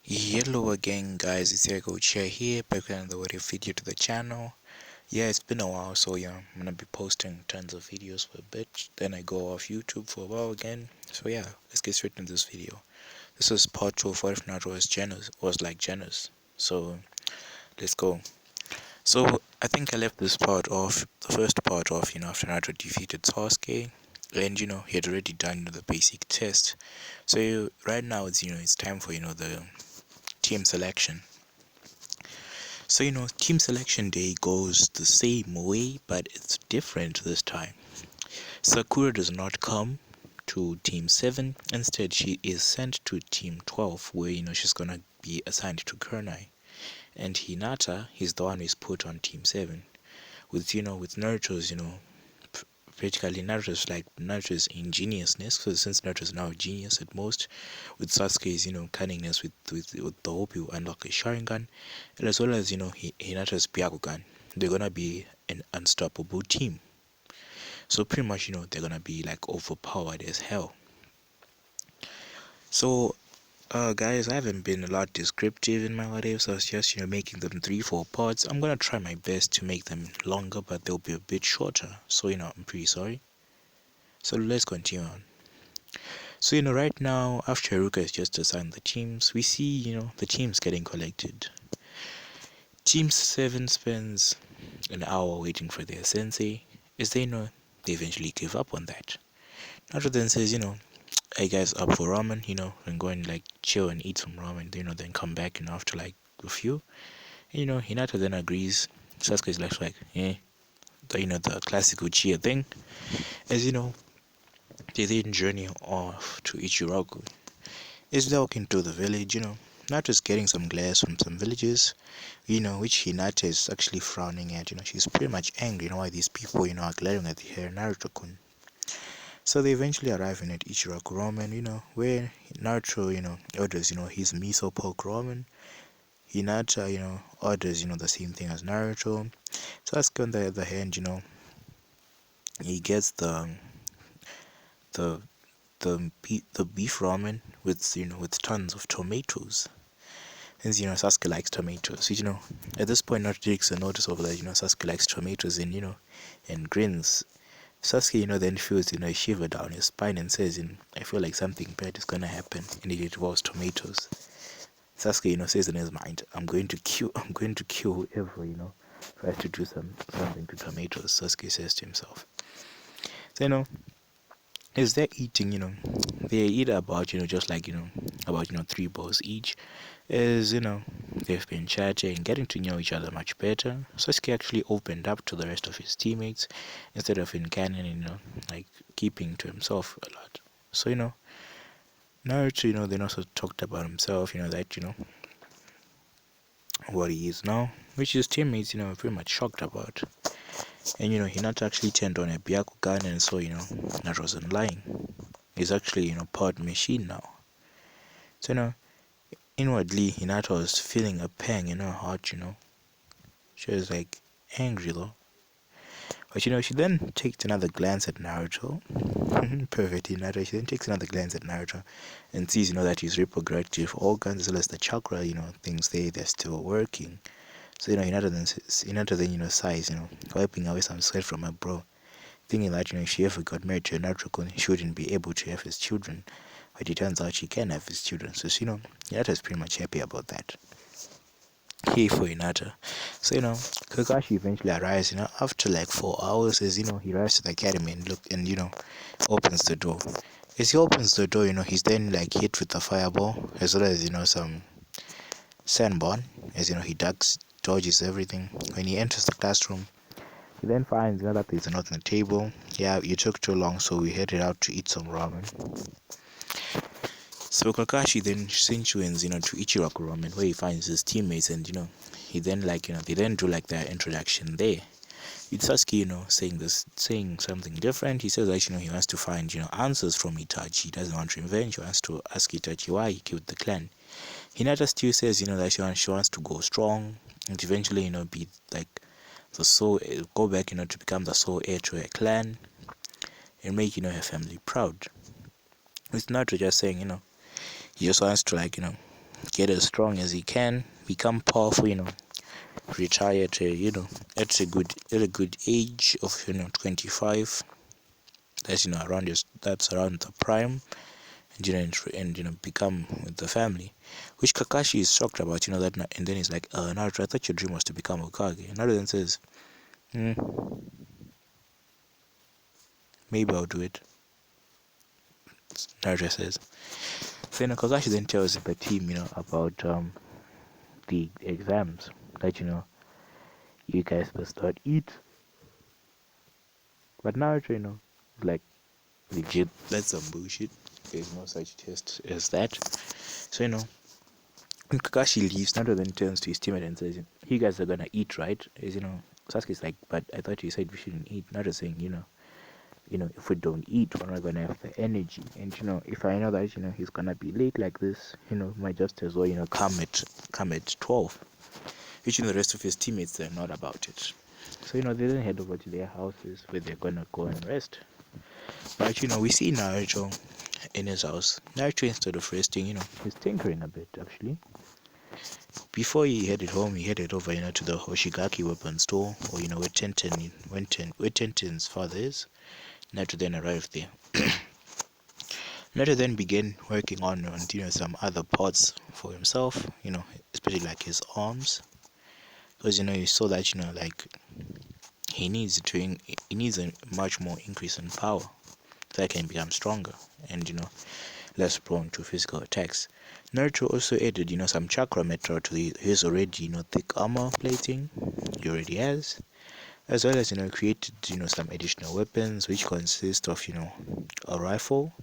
Hello again guys, it's your coach here, back with another video to the channel. Yeah, it's been a while, so yeah, I'm gonna be posting tons of videos for a bit, then I go off YouTube for a while again. So yeah, let's get straight into this video. This is part 2 of what if Naruto was like genos. So let's go. So I think I left this part off, the first part off, after Naruto defeated Sasuke, and he had already done the basic test. So right now it's time for the team selection. So team selection day goes the same way, but it's different this time. Sakura does not come to team 7. Instead, she is sent to team 12, where she's gonna be assigned to Kunai. And Hinata, he's the one who's put on team 7. With Naruto's practically Naruto's ingeniousness, because since Naruto's now a genius at most, with Sasuke's cunningness with the hope you unlock a Sharingan, and as well as Hinata's Byakugan, they're gonna be an unstoppable team. So pretty much they're gonna be like overpowered as hell. So guys, I haven't been a lot descriptive in my videos, so I was just making them 3-4 parts. I'm gonna try my best to make them longer, but they'll be a bit shorter, so I'm pretty sorry. So let's continue on. So right now, after Haruka has just assigned the teams, we see the teams getting collected. Team 7 spends an hour waiting for their sensei, as they eventually give up on that. Naruto then says, "Hey guys, up for ramen, and go and like chill and eat some ramen, then come back after like a few." And, Hinata then agrees. Sasuke is like yeah, the classic Uchiha thing, as they then journey off to Ichiraku. As they walk into the village, Hinata's getting some glares from some villagers, which Hinata is actually frowning at. She's pretty much angry, why these people, are glaring at her Naruto-kun. So they eventually arrive at Ichiraku Ramen, where Naruto, orders, his miso pork ramen. Hinata, orders, the same thing as Naruto. Sasuke, on the other hand, he gets the the beef ramen with tons of tomatoes. Since Sasuke likes tomatoes, at this point Naruto takes a notice of that. Sasuke likes tomatoes and grins. Sasuke then feels a shiver down his spine and says, "I feel like something bad is gonna happen," and it involves tomatoes. Sasuke says in his mind, I'm going to kill whoever tries to do something to tomatoes." Sasuke says to himself. So as they're eating, they eat about just like about 3 bowls each. As they've been chatting, getting to know each other much better. Sasuke actually opened up to the rest of his teammates instead of in canon, like keeping to himself a lot. So Naruto, then also talked about himself, that what he is now, which his teammates are pretty much shocked about. And Hinata actually turned on a Byakugan, and so that wasn't lying. He's actually part machine now. So inwardly Hinata was feeling a pang in her heart. She was like angry though. But she then takes another glance at Naruto. Perfect Hinata. She then takes another glance at Naruto and sees that his reproductive organs as well as the chakra things they're still working. So Hinata then sighs, wiping away some sweat from her brow, thinking that if she ever got married to a Naruto, she wouldn't be able to have his children. But it turns out she can have his children. So Hinata's pretty much happy about that. Hey for Hinata. So Kakashi eventually arrives, after like 4 hours, as he arrives to the academy and opens the door. As he opens the door, he's then like hit with a fireball, as well as some sandborn, as he dodges everything. When he enters the classroom, he then finds that there's a note on the table. "Yeah, you took too long, so we headed out to eat some ramen." So Kakashi then Shinchuins, to Ichiraku Ramen, where he finds his teammates, and he then they then do like their introduction there. With Sasuke, saying something different. He says that he wants to find answers from Itachi. He doesn't want revenge. He wants to ask Itachi why he killed the clan. Hinata still says that she wants to go strong and eventually be like the sole, go back to become the sole heir to her clan and make her family proud. With Naruto just saying he just wants to get as strong as he can, become powerful, retire at at a good age of 25. That's that's around the prime, and become with the family, which Kakashi is shocked about, that, and then he's like, Naruto, I thought your dream was to become Hokage. Naruto then says, hmm, maybe I'll do it. Naruto says. So Kakashi then tells the team, about the exams that you guys must not eat. But Naruto, is like, legit, that's some bullshit. There's no such test as that. So when Kakashi leaves, Naruto then turns to his teammate and says, "You guys are gonna eat, right?" As Sasuke's like, "But I thought you said we shouldn't eat." Naruto saying, if we don't eat, we're not gonna have the energy. And if I know that he's gonna be late like this, might just as well come at 12. Which the rest of his teammates, they're not about it. So they then head over to their houses where they're gonna go and rest. But we see Naruto in his house. Naruto, instead of resting, he's tinkering a bit actually. Before he headed home, he headed over, to the Hoshigaki weapon store, or where Tenten's father is. Naruto then arrived there. Naruto then began working on some other parts for himself, especially like his arms, because he saw that like he needs a much more increase in power so that he can become stronger and less prone to physical attacks. Naruto also added some chakra metal to his already thick armor plating he already has, as well as created some additional weapons which consist of a rifle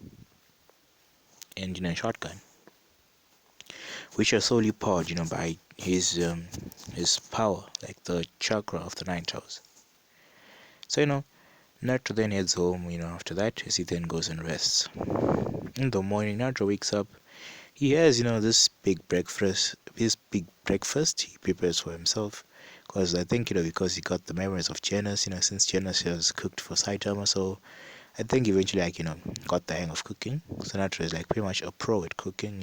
and a shotgun, which are solely powered by his power, like the chakra of the nine tails. So Naruto then heads home after that, as he then goes and rests. In the morning, Naruto wakes up. He has this big breakfast he prepares for himself, because I think because he got the memories of Genos, since Genos has cooked for Saitama. So I think eventually got the hang of cooking. So Naruto is like pretty much a pro at cooking.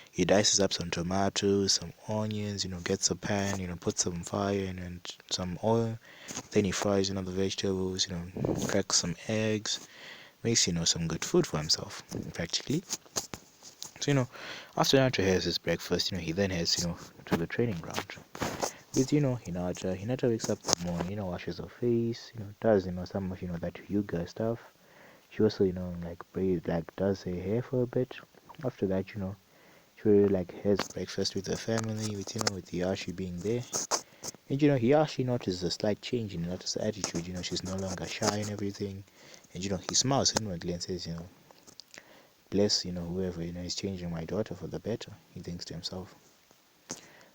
He dices up some tomatoes, some onions, gets a pan, puts some fire and some oil. Then he fries the vegetables, cracks some eggs, makes some good food for himself practically. So after Naruto has his breakfast, he then heads to the training ground with Hinata. Hinata wakes up in the morning, washes her face, does some of that Hyuga stuff. She also does her hair for a bit. After that, she really has breakfast with her family, with Hiyashi being there. And Hiyashi notices a slight change in Hinata's attitude. She's no longer shy and everything. And he smiles inwardly and says, bless whoever is changing my daughter for the better, he thinks to himself.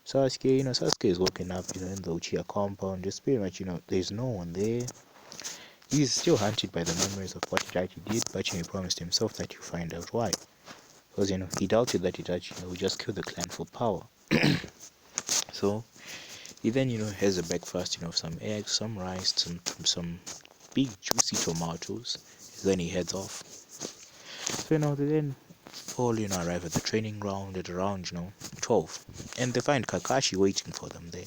Sasuke is woken up in the Uchiha compound, just pretty much there's no one there. He's still haunted by the memories of what Itachi did, but he promised himself that he'll find out why, because he doubted that Itachi would just kill the clan for power. So he then has a breakfast of some eggs, some rice, some big juicy tomatoes. Then he heads off. So they then all arrive at the training ground at around 12, and they find Kakashi waiting for them there.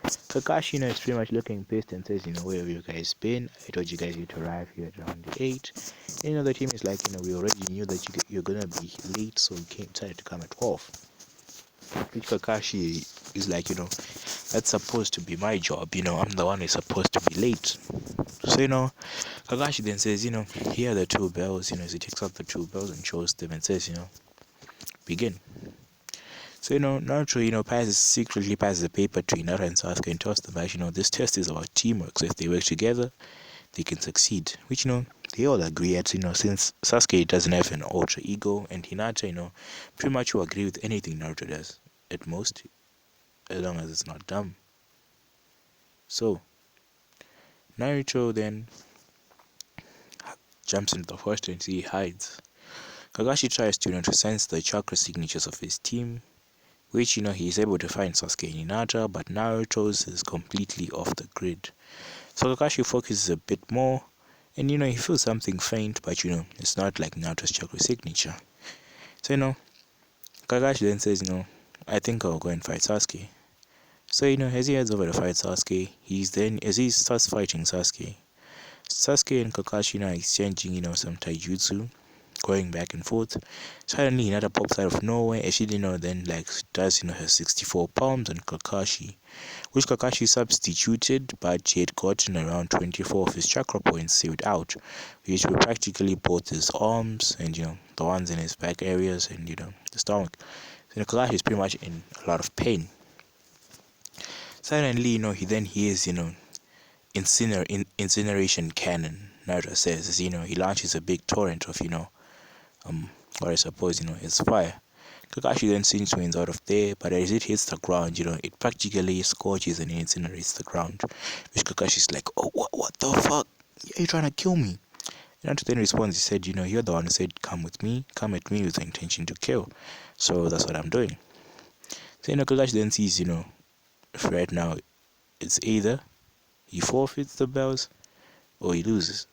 Kakashi is pretty much looking pissed and says, where have you guys been? I told you guys you'd arrive here at around 8. And the team is like, we already knew that you're gonna be late, so we decided to come at 12. Which Kakashi is like, that's supposed to be my job, I'm the one who's supposed to be late. So Kakashi then says, here are the two bells, as he takes out the two bells and shows them and says, begin. So Naruto secretly passes the paper to Hinata and Sasuke and tells them that this test is about teamwork, so if they work together they can succeed, which they all agree at, since Sasuke doesn't have an ultra ego, and Hinata pretty much will agree with anything Naruto does, at most, as long as it's not dumb. So Naruto then jumps into the forest and he hides. Kakashi tries to sense the chakra signatures of his team, which he is able to find Sasuke and Hinata, but Naruto's is completely off the grid. So Kakashi focuses a bit more, and he feels something faint, but it's not like Naruto's chakra signature. So Kakashi then says, I think I'll go and fight Sasuke. So, as he heads over to fight Sasuke, as he starts fighting Sasuke and Kakashi, exchanging, some taijutsu, going back and forth. Suddenly, Hinata pops out of nowhere, and she, then, does, her 64 palms on Kakashi, which Kakashi substituted, but he had gotten around 24 of his chakra points saved out, which were practically both his arms and, the ones in his back areas and, the stomach. So, Kakashi is pretty much in a lot of pain. Suddenly, he then hears, incineration cannon, Naruto says, as, he launches a big torrent of, what I suppose, is fire. Kakashi then swings out of there, but as it hits the ground, it practically scorches and incinerates the ground. Which Kakashi's like, oh, what the fuck? Are you trying to kill me? Naruto then responds, he said, you're the one who said, come at me with the intention to kill. So that's what I'm doing. So, Kakashi then sees, right now, it's either he forfeits the bells or he loses.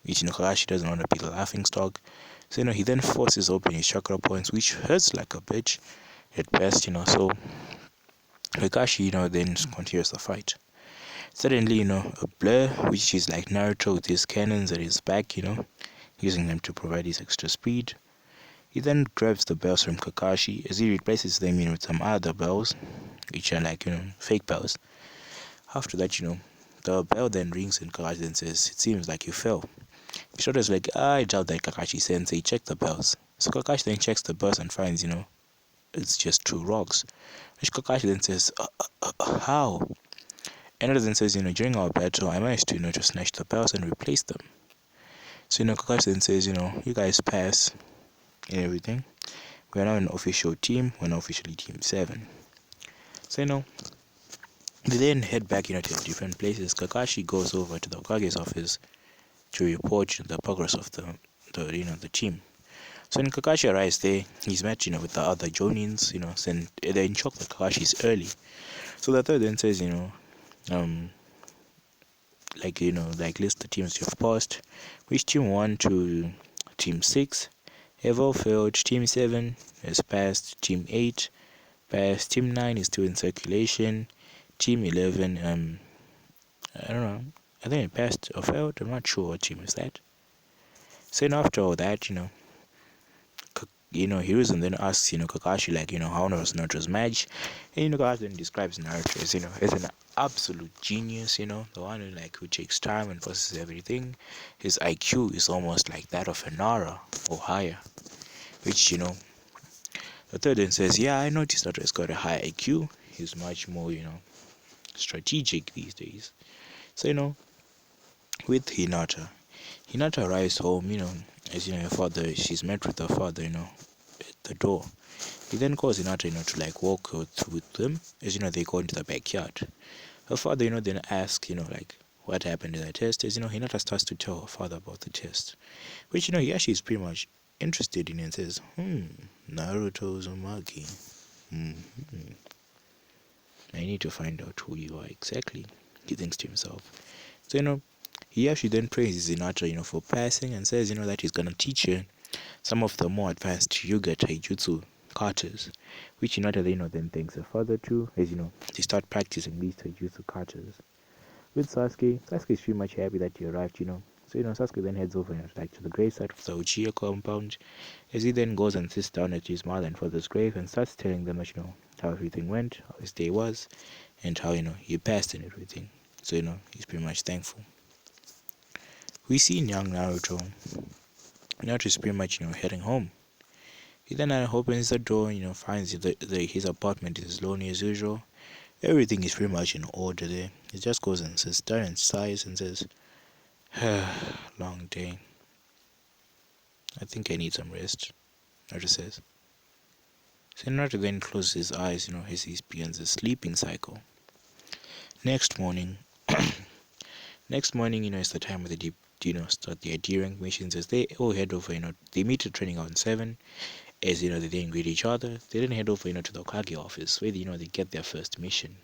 Which, Kakashi doesn't want to be the laughing stock. So, he then forces open his chakra points, which hurts like a bitch at best, so Kakashi, then continues the fight. Suddenly, a blur, which is like Naruto with his cannons at his back, using them to provide his extra speed. He then grabs the bells from Kakashi as he replaces them, with some other bells, which are like, fake bells. After that, the bell then rings and Kakashi then says, it seems like you fell. Shorter's like, I doubt that, Kakashi-sensei, check the bells. So Kakashi then checks the bells and finds, it's just 2 rocks. Which Kakashi then says, how? And then says, during our battle, I managed to, to snatch the bells and replace them. So, Kakashi then says, you guys pass and everything. We're now an official team. We're now officially Team 7. So, they then head back, to different places. Kakashi goes over to the Hokage's office to report the progress of the team. So when Kakashi arrives there, he's met, with the other Jonins, and they're in shock that Kakashi's early. So the third then says, list the teams you've passed, which team 1 to team 6 have all failed, team 7 has passed, team 8 passed, team 9 is still in circulation, team 11, I don't know, I think it passed or failed, I'm not sure what team is that. So after all that, Hiruzen then asks, Kakashi, how was Naruto's match? And, Kakashi then describes Naruto as an absolute genius, the one who takes time and processes everything. His IQ is almost like that of a Nara or higher. Which, the third then says, yeah, I noticed Naruto's got a high IQ. He's much more, strategic these days. So, with Hinata arrives home, as her father, she's met with her father, at the door. He then calls Hinata, to walk with them, as they go into the backyard. Her father, then asks, what happened in the test, as Hinata starts to tell her father about the test. Which, he actually is pretty much interested in and says, Naruto Uzumaki. I need to find out who you are exactly, he thinks to himself. So, he actually then praises Hinata, for passing and says, that he's gonna teach her some of the more advanced Yuga Taijutsu katas, which Hinata, then thanks her father too, as they start practicing these Taijutsu katas. With Sasuke is pretty much happy that he arrived, So, Sasuke then heads over to the gravesite of the Uchiha compound, as he then goes and sits down at his mother and father's grave and starts telling them that, how everything went, how his day was, and how, he passed and everything. So, he's pretty much thankful. We see in young Naruto. Naruto is pretty much, heading home. He then opens the door, finds his apartment is as lonely as usual. Everything is pretty much in order there. He just goes and sits down and sighs and says, long day. I think I need some rest, Naruto says. So Naruto then closes his eyes, as he begins a sleeping cycle. Next morning, is the time where they start their D-rank missions, as they all head over, they meet at training on 7, as, they then greet each other. They then head over, to the Hokage office, where, they get their first mission.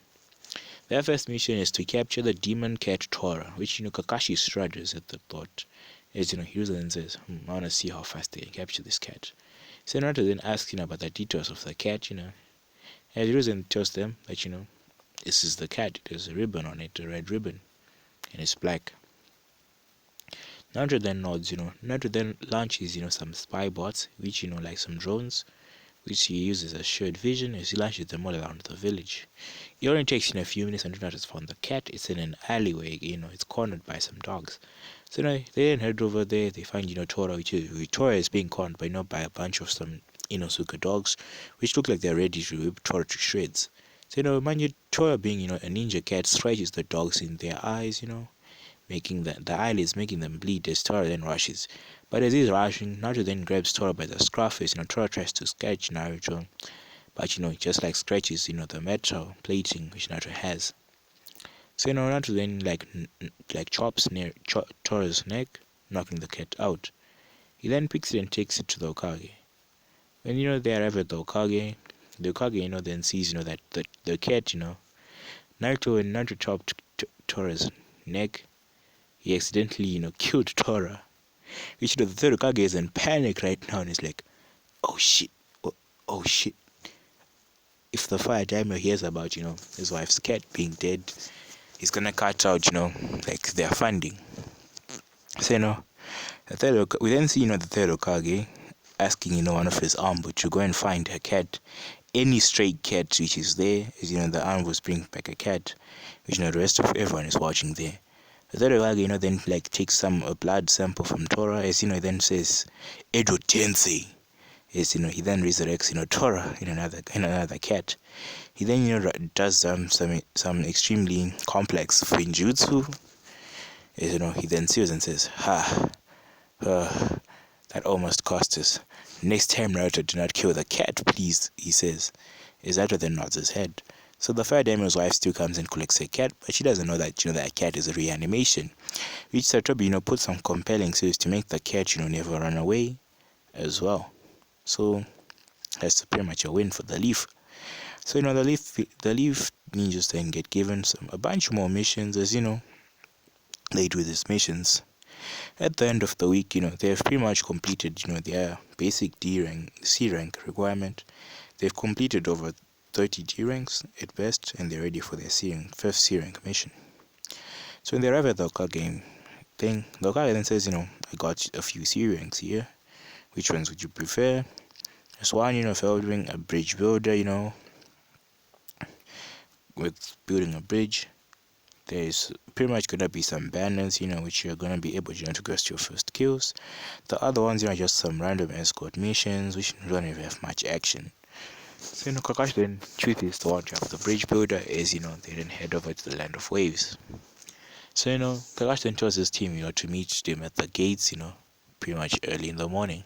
Their first mission is to capture the demon cat Tora, which, Kakashi struggles at the thought, as, Hiruzen says, I want to see how fast they can capture this cat. So Naruto then asks, about the details of the cat, and Hiruzen tells them that, this is the cat. There's a ribbon on it, a red ribbon, and it's black. Naruto then nods, Naruto then launches, some spy bots, which, like some drones, which he uses as shared vision as he launches them all around the village. It only takes, a few minutes and Naruto has found the cat. It's in an alleyway, it's cornered by some dogs. So, they then head over there, they find, Tora, Tora is being cornered by a bunch of some Inosuka dogs, which look like they're ready to rip Tora to shreds. So, mind you, Tora being, a ninja cat, scratches the dogs in their eyes, making the eyelids making them bleed as Tora then rushes. But as he's rushing, Naruto then grabs Tora by the scruff as Tora tries to scratch Naruto, but just like scratches the metal plating which Naruto has. So Naruto then like chops near Tora's neck, knocking the cat out. He then picks it and takes it to the Hokage. When they arrive at the Hokage then sees that the cat when Naruto chopped Tora's neck, he accidentally killed Tora. Which the third Hokage is in panic right now and is like, oh shit, oh shit. If the fire daimyo hears about his wife's cat being dead, he's gonna cut out like their funding. So we then see the third Hokage asking one of his Ambu to go and find a cat, any stray cat which is there, as the Ambus bring back a cat, which the rest of everyone is watching there. The third Hokage then takes a blood sample from Tora, as he then says Edo Tensei. Yes, he then resurrects Tora in another cat. He then does some extremely complex finjutsu. Yes, he then sees and says, that almost cost us. Next time, Naruto, do not kill the cat, please, he says. Naruto then nods his head. So the fire daimyo's wife still comes and collects a cat, but she doesn't know that that cat is a reanimation, which Satobi puts some compelling scenes to make the cat never run away as well. So that's pretty much a win for the Leaf. So the Leaf ninjas then get given a bunch more missions, as they do these missions. At the end of the week, they've pretty much completed their basic D rank, C rank requirement. They've completed over 30 D ranks at best, and they're ready for their first C rank mission. So when they arrive at the Hokage thing, the Hokage then says, I got a few C ranks here. Which ones would you prefer? There's one, favoring a bridge builder, with building a bridge. There's pretty much gonna be some banners, which you're gonna be able to get your first kills. The other ones, just some random escort missions, which don't even have much action. So Kakashi then chooses to want to have the bridge builder, as they then head over to the land of waves. So Kakashi then tells his team, to meet them at the gates, pretty much early in the morning.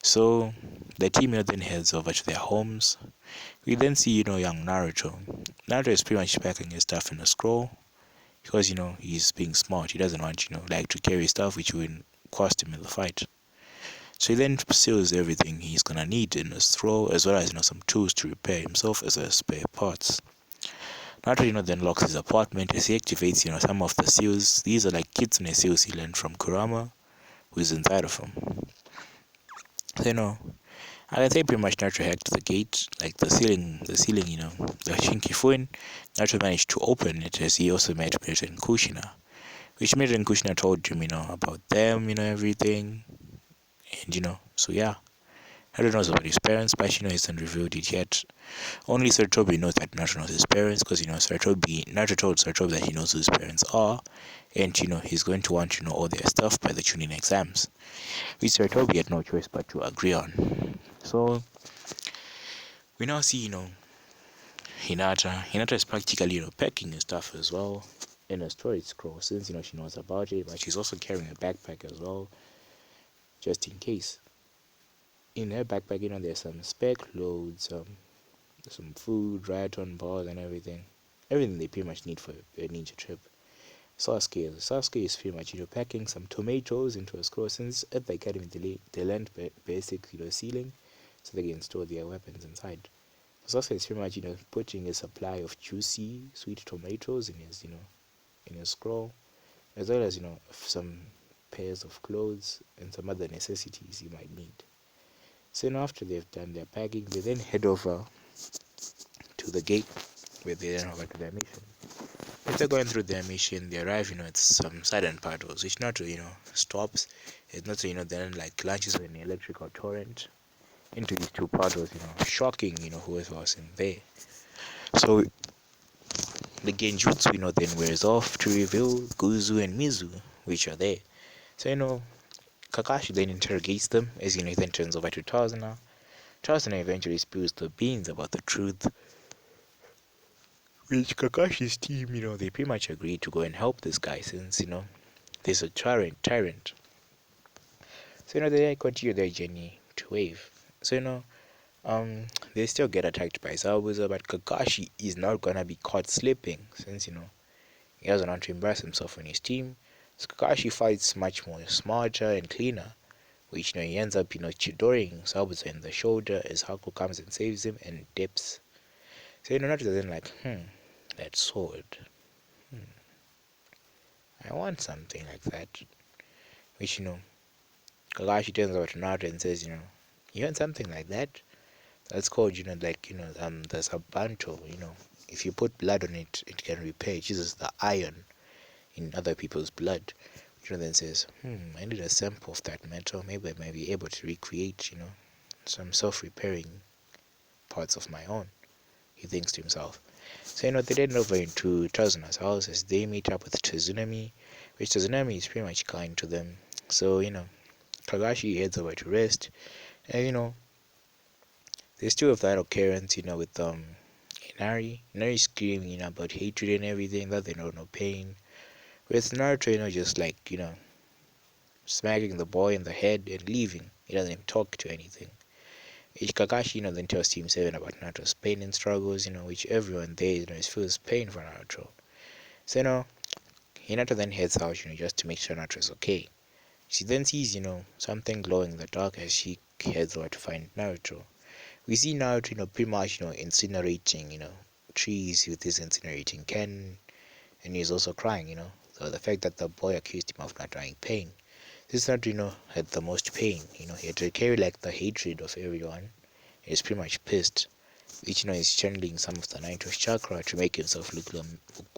So the team then heads over to their homes. We then see young Naruto. Naruto is pretty much packing his stuff in a scroll because he's being smart. He doesn't want to carry stuff which will cost him in the fight. So he then seals everything he's gonna need in a scroll, as well as some tools to repair himself, as well as spare parts. Naruto then locks his apartment as he activates some of the seals. These are like kitsune seals he learned from Kurama, who is inside of him. So I can say pretty much Naruto hacked the gate, like the ceiling, the Shinkifuin. Naruto managed to open it as he also met Mirta and Kushina, which Mirta and Kushina told him, about them, everything. And, so yeah. Naruto knows about his parents, but, he hasn't revealed it yet. Only Sarutobi knows that Naruto knows his parents, because, Naruto told Sarutobi that he knows who his parents are, and, he's going to want to know all their stuff by the Chunin exams, which Sarutobi had no choice but to agree on. So we now see, Hinata. Hinata is practically, packing his stuff as well in a storage scroll, since she knows about it, but she's also carrying a backpack as well, just in case. In her backpack, there's some spare clothes, some food, Ryoton bars, and everything. Everything they pretty much need for a ninja trip. Sasuke is pretty much packing some tomatoes into a scroll, since at the academy they learned basic sealing, so they can store their weapons inside. So Sasuke is pretty much putting a supply of juicy sweet tomatoes in his scroll, as well as some pairs of clothes and some other necessities you might need. So after they've done their packing, they then head over to the gate where they then over to their mission. After going through their mission, they arrive, at some sudden patrols, which not, stops. It's not, then like launches an electrical torrent into these two patrols, shocking, whoever was in there. So the genjutsu, then wears off to reveal Guzu and Mizu, which are there. So, Kakashi then interrogates them, as, he then turns over to Tazuna. Tazuna eventually spills the beans about the truth, which Kakashi's team, they pretty much agreed to go and help this guy since, there's a tyrant. So, they continue their journey to Wave. So, they still get attacked by Zabuza, but Kakashi is not gonna be caught slipping since, he doesn't want to embarrass himself on his team. So Kakashi fights much more smarter and cleaner, which, he ends up, chidoring Zabuza in the shoulder as Haku comes and saves him and dips. So, Naruto then like, that sword. I want something like that. Which, Kakashi turns over to Naruto and says, you want something like that? That's called, the Sabanto, If you put blood on it, it can repair. It uses the iron in other people's blood. Then says, I need a sample of that metal. Maybe I might be able to recreate, some self-repairing parts of my own. He thinks to himself. So, they head over into Tazuna's house as they meet up with Tazunami, which Tazunami is pretty much kind to them. So, Kagashi heads over to rest. And, they still have that occurrence, with Inari. Inari screaming, about hatred and everything, that they know no pain. With Naruto, just like, smacking the boy in the head and leaving. He doesn't even talk to anything. Which Kakashi, then tells Team 7 about Naruto's pain and struggles, which everyone there, feels pain for Naruto. So, Hinata then heads out, just to make sure Naruto's okay. She then sees, something glowing in the dark as she heads over to find Naruto. We see Naruto, pretty much, incinerating, trees with his incinerating cannon, and he's also crying, So the fact that the boy accused him of not dying pain. This Naruto, had the most pain, he had to carry like the hatred of everyone. He's pretty much pissed, which, is channeling some of the Ninth chakra to make himself look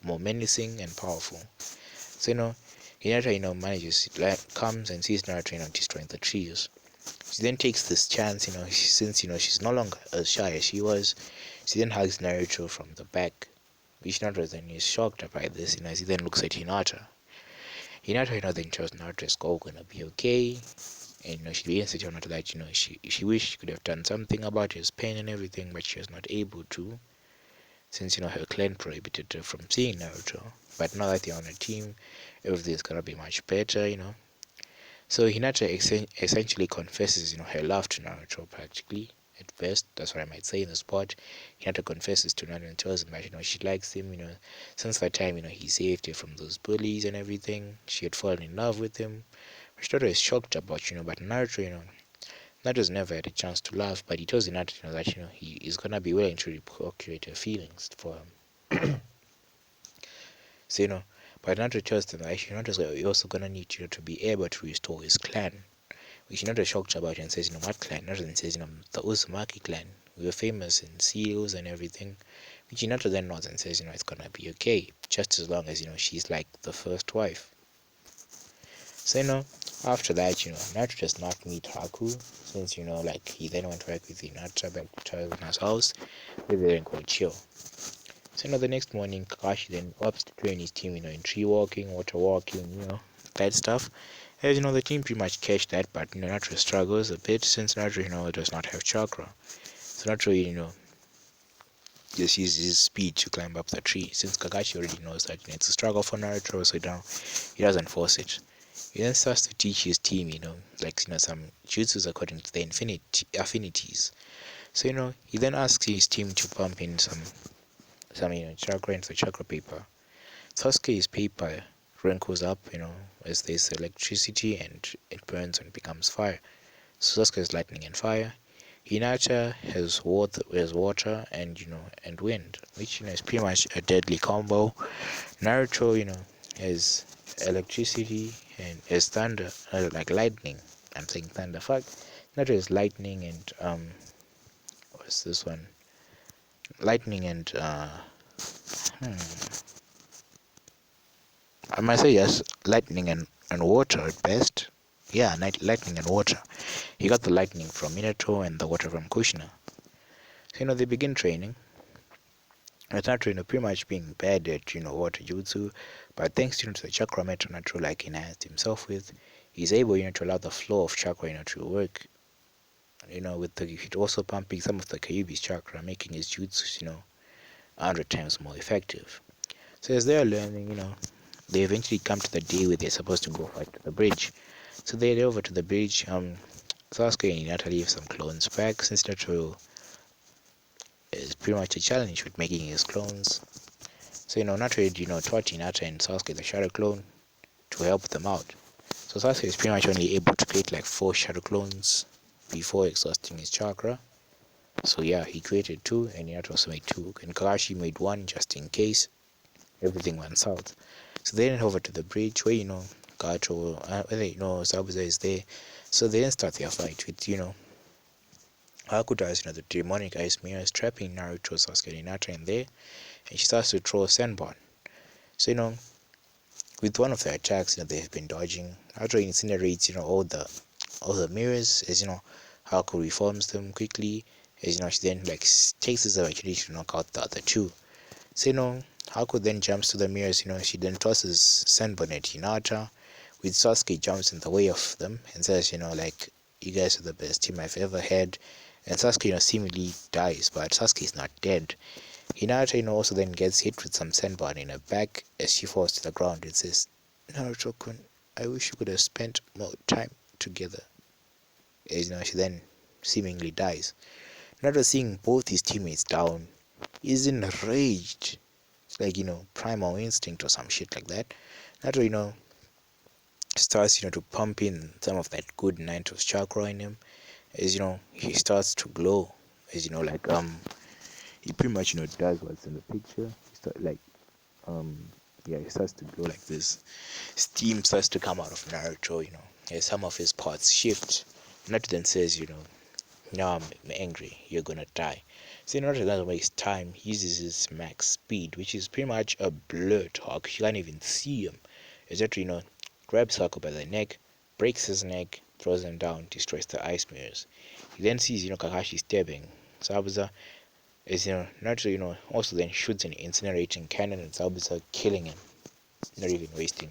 more menacing and powerful. So, Hinata, manages, comes and sees Naruto, destroying the trees. She then takes this chance, since, she's no longer as shy as she was. She then hugs Naruto from the back, which Naruto then is shocked by this, as he then looks at Hinata. Hinata, then tells Naruto it's all gonna be okay. And, she begins to tell Naruto that, she wished she could have done something about his pain and everything, but she was not able to, since, her clan prohibited her from seeing Naruto. But now that they're on a team, everything's gonna be much better, So Hinata essentially confesses, her love to Naruto practically. At first, that's what I might say in the spot. Hinata confesses to Naruto and tells him that, she likes him, since that time, he saved her from those bullies and everything. She had fallen in love with him, which Naruto is shocked about, but Naruto, Naruto's never had a chance to laugh, but he tells Hinata, that, he is gonna be willing to reciprocate her feelings for him. So, but Naruto tells them that, Hinata's also gonna need, to be able to restore his clan. Which Naruto is shocked about and says, what clan? Naruto then says, the Uzumaki clan. We were famous in seals and everything. Which Naruto then nods and says, it's gonna be okay. Just as long as, she's like the first wife. So, after that, Naruto does not meet Haku. Since, like, he then went to work with Hinata back to Tazuna's house. Where they then go chill. So, the next morning, Kakashi then opts to train his team, in tree walking, water walking, that stuff. As the team pretty much catch that, but Naruto struggles a bit since Naruto, does not have chakra. So Naruto, just uses his speed to climb up the tree. Since Kakashi already knows that it's a struggle for Naruto, so he doesn't force it. He then starts to teach his team, some jutsus according to their affinities. So he then asks his team to pump in some chakra into the chakra paper. Sasuke's paper wrinkles up, as there's electricity and it burns and becomes fire. So Sasuke is lightning and fire. Hinata has water and wind, which is pretty much a deadly combo. Naruto, has electricity and has thunder, like lightning. I'm saying thunder. Fuck. Naruto is lightning and what's this one? Lightning and I might say yes, lightning and water at best. Yeah, lightning and water. He got the lightning from Minato and the water from Kushina. So they begin training. It's not pretty much being bad at water jutsu, but thanks to the chakra meter Naruto like enhanced himself with, he's able to allow the flow of chakra to work. With the also pumping some of the Kyuubi's chakra, making his jutsus 100 times more effective. So as they are learning, they eventually come to the day where they're supposed to go fight to the bridge. So they head over to the bridge. Sasuke and Hinata leave some clones back since Naruto is pretty much a challenge with making his clones. So Naruto had taught Hinata and Sasuke the shadow clone to help them out. So Sasuke is pretty much only able to create like 4 shadow clones before exhausting his chakra. So yeah, he created 2 and Hinata also made 2 and Kakashi made 1 just in case everything went south. So they went over to the bridge where Gato, Zabuza is there. So they then start their fight with Hakuda's the demonic ice mirror is trapping Naruto, Sasuke, and Hinata in there, and she starts to throw a sandbomb. So with one of the attacks they've been dodging, Naruto incinerates all the mirrors as Haku reforms them quickly as she then takes this opportunity to knock out the other 2. So Haku then jumps to the mirrors, she then tosses Senbon at Hinata, with Sasuke jumps in the way of them and says, you guys are the best team I've ever had. And Sasuke, seemingly dies, but Sasuke is not dead. Hinata, also then gets hit with some Senbon in her back as she falls to the ground and says, Naruto-kun, I wish we could have spent more time together. As she then seemingly dies. Naruto, seeing both his teammates down, is enraged. It's like, primal instinct or some shit like that. Naruto, starts, to pump in some of that good Naruto's chakra in him. As, he starts to glow. As, he pretty much, does what's in the picture. He start, he starts to glow like this. Steam starts to come out of Naruto, as some of his parts shift. Naruto then says, now I'm angry, you're gonna die. So in order to not waste time, he uses his max speed, which is pretty much a blur talk. You can't even see him. Exactly, grabs Haku by the neck, breaks his neck, throws him down, destroys the ice mirrors. He then sees, Kakashi stabbing Zabuza, as Naruto, also then shoots an incinerating cannon at Zabuza, killing him, not even wasting.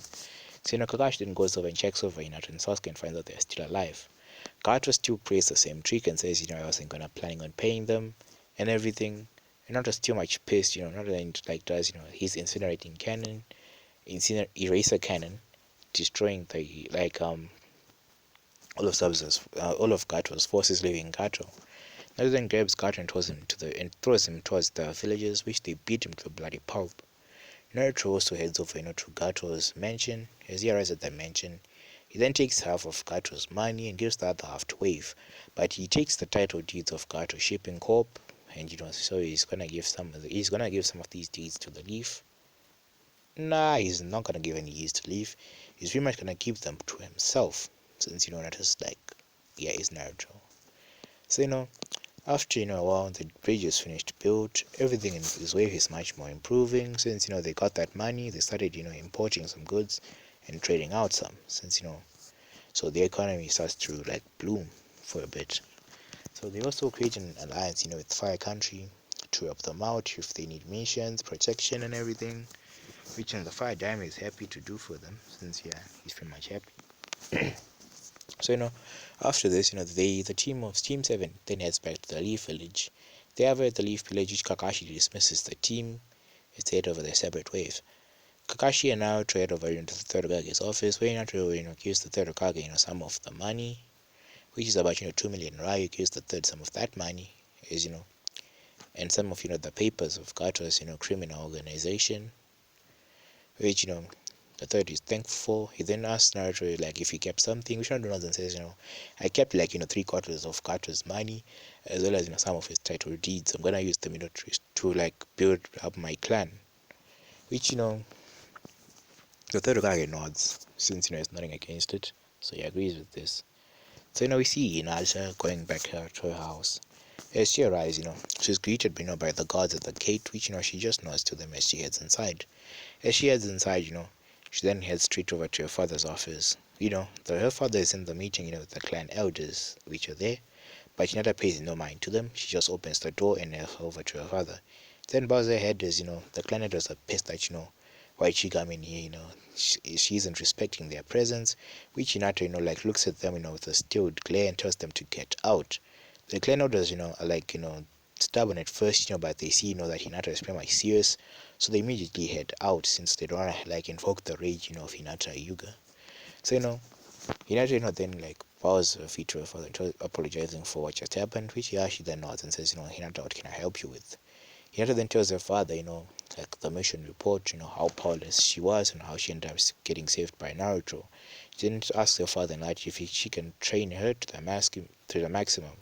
So Kakashi then goes over and checks over Hinata and Sasuke and finds out they're still alive. Gato still plays the same trick and says, I wasn't planning on paying them and everything. And Naruto's still much pissed, Naruto then does, his incinerating cannon, eraser cannon, destroying the all of Gato's forces leaving Gato. Naruto then grabs Gato and throws him towards the villagers, which they beat him to a bloody pulp. Naruto also heads over to Gato's mansion. As he arrives at the mansion, he then takes half of Gato's money and gives the other half to Wave. But he takes the title deeds of Gato Shipping Corp, and so he's gonna give some of these deeds to the Leaf. Nah, he's not gonna give any deeds to Leaf. He's pretty much gonna keep them to himself, since Naruto's he's Naruto. So after a while, the bridge is finished built. Everything in this wave is much more improving since they got that money. They started importing some goods and trading out some since so the economy starts to bloom for a bit. So they also create an alliance with Fire Country to help them out if they need missions, protection, and everything, which the Fire Diamond is happy to do for them since he's pretty much happy. So after this, the Team 7 then heads back to the Leaf Village. They have at the Leaf Village, which Kakashi dismisses the team as they head over their separate ways. Kakashi and Naruto head over into the third Hokage's office, where Naruto gives the third Hokage some of the money, which is about 2 million Ryu. Gives the third some of that money, as and some of the papers of Gato's criminal organization, which the third is thankful. He then asks Naruto if he kept something, which Naruto then says I kept 3/4 of Gato's money, as well as some of his title deeds. I'm gonna use them to build up my clan, which the third Hokage nods since he's nothing against it, so he agrees with this. So we see Hinata going back to her house. As she arrives, she's greeted by the guards at the gate, which she just nods to them as she heads inside. As she heads inside, she then heads straight over to her father's office. Her father is in the meeting, with the clan elders, which are there. But Hinata pays no mind to them. She just opens the door and heads over to her father. Then bows her head as, the clan elders are pissed that, why she come in here, she isn't respecting their presence, which Hinata, like looks at them, with a stilled glare and tells them to get out. The clan elders, are like, stubborn at first, but they see, that Hinata is pretty much serious, so they immediately head out since they don't want to, like, invoke the rage, of Hinata Yuga. So, Hinata, then, like, bows her feet to her father, apologizing for what just happened, which Yashi then nods and says, Hinata, what can I help you with? Hinata then tells her father, like the mission report, how powerless she was and how she ended up getting saved by Naruto. She then asks her father, like, if she can train her to the maximum,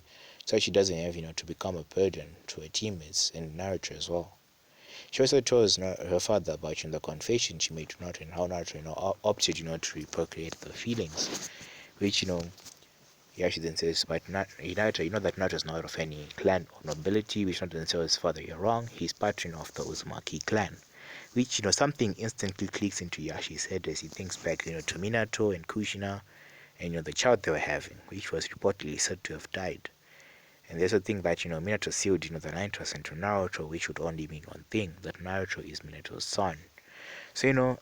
so she doesn't have, to become a burden to her teammates and Naruto as well. She also tells her father about the confession she made to Naruto and how Naruto opted to reprocreate the feelings, which she then says, but Naruto, that Naruto is not of any clan or nobility, which Naruto then tells his father, you're wrong, he's patron of the Uzumaki clan, which something instantly clicks into Yashi's head as he thinks back to Minato and Kushina and the child they were having, which was reportedly said to have died. And there's a thing that, Minato sealed, the 9% to Naruto, which would only mean one thing, that Naruto is Minato's son. So,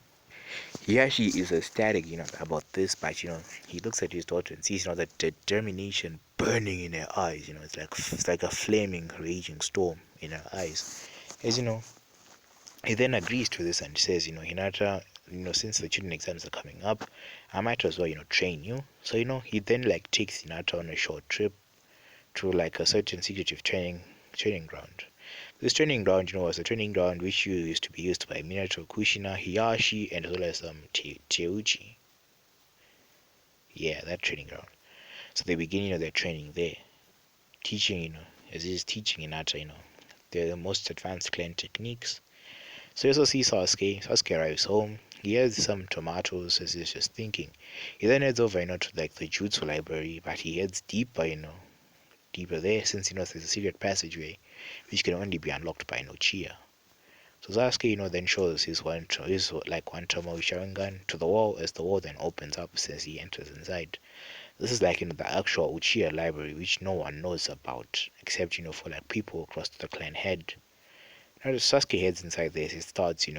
Yashi is ecstatic, about this, but, he looks at his daughter and sees, that determination burning in her eyes, it's like a flaming, raging storm in her eyes. As, he then agrees to this and says, Hinata, since the children exams are coming up, I might as well, train you. So, he then, like, takes Hinata on a short trip to like a certain secretive training ground. This training ground, was a training ground which used to be used by Minato, Kushina, Hiyashi, and as well as Teuchi. Yeah, that training ground. So they begin, their training there, teaching, as is teaching Hinata, the most advanced clan techniques. So you also see Sasuke. Sasuke arrives home. He has some tomatoes as he's just thinking. He then heads over, to like the jutsu library, but he heads deeper, deeper there since there's a secret passageway which can only be unlocked by Nochia. So Sasuke, then shows his like one Tomoe Sharingan to the wall as the wall then opens up as he enters inside. This is like the actual Uchiha library which no one knows about except for like people across the clan head. Now Sasuke heads inside there, he starts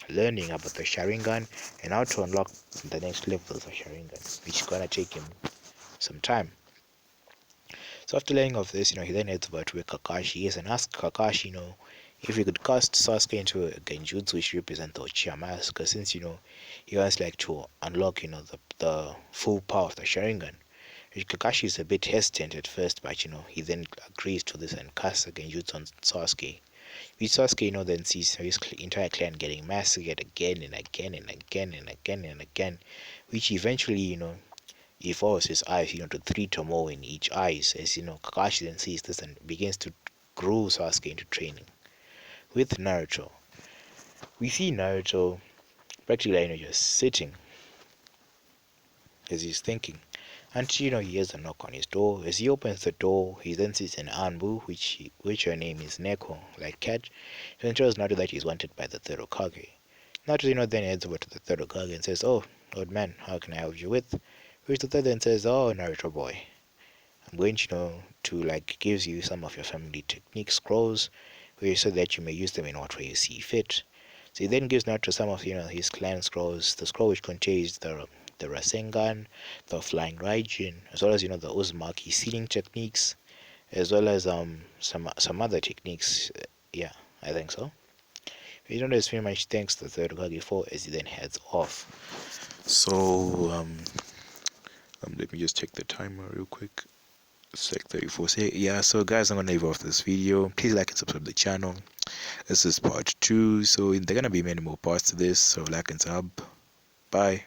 learning about the Sharingan and how to unlock the next levels of Sharingan, which is gonna take him some time. So after learning of this, he then heads over to where Kakashi is and asks Kakashi, if he could cast Sasuke into a genjutsu which represents the Uchiha Mask, since, he wants like to unlock, the full power of the Sharingan. Kakashi is a bit hesitant at first, but, he then agrees to this and casts a genjutsu on Sasuke. Which Sasuke, then sees his entire clan getting massacred again and again and again and again and again, which eventually, he follows his eyes, to 3 Tomoe in each eyes, as Kakashi then sees this and begins to grow Sasuke into training. With Naruto, we see Naruto practically, just sitting as he's thinking. Until he hears a knock on his door. As he opens the door, he then sees an Anbu, which her name is Neko, like cat. He then tells Naruto that he's wanted by the third Hokage. Naruto, then heads over to the third Hokage and says, "Oh, old man, how can I help you with?" Which the third then says, "Oh, Naruto boy, I'm going to like gives you some of your family technique scrolls, so that you may use them in what way you see fit." So he then gives Naruto some of his clan scrolls, the scroll which contains the Rasengan, the Flying Raijin, as well as the Uzumaki sealing techniques, as well as some other techniques. Yeah, I think so. It's very much thanks to the third Hokage for as he then heads off. So let me just check the timer real quick. Sec 34. Say yeah. So guys, I'm gonna leave off this video. Please like and subscribe to the channel. This is part 2. So there are gonna be many more parts to this. So like and sub. Bye.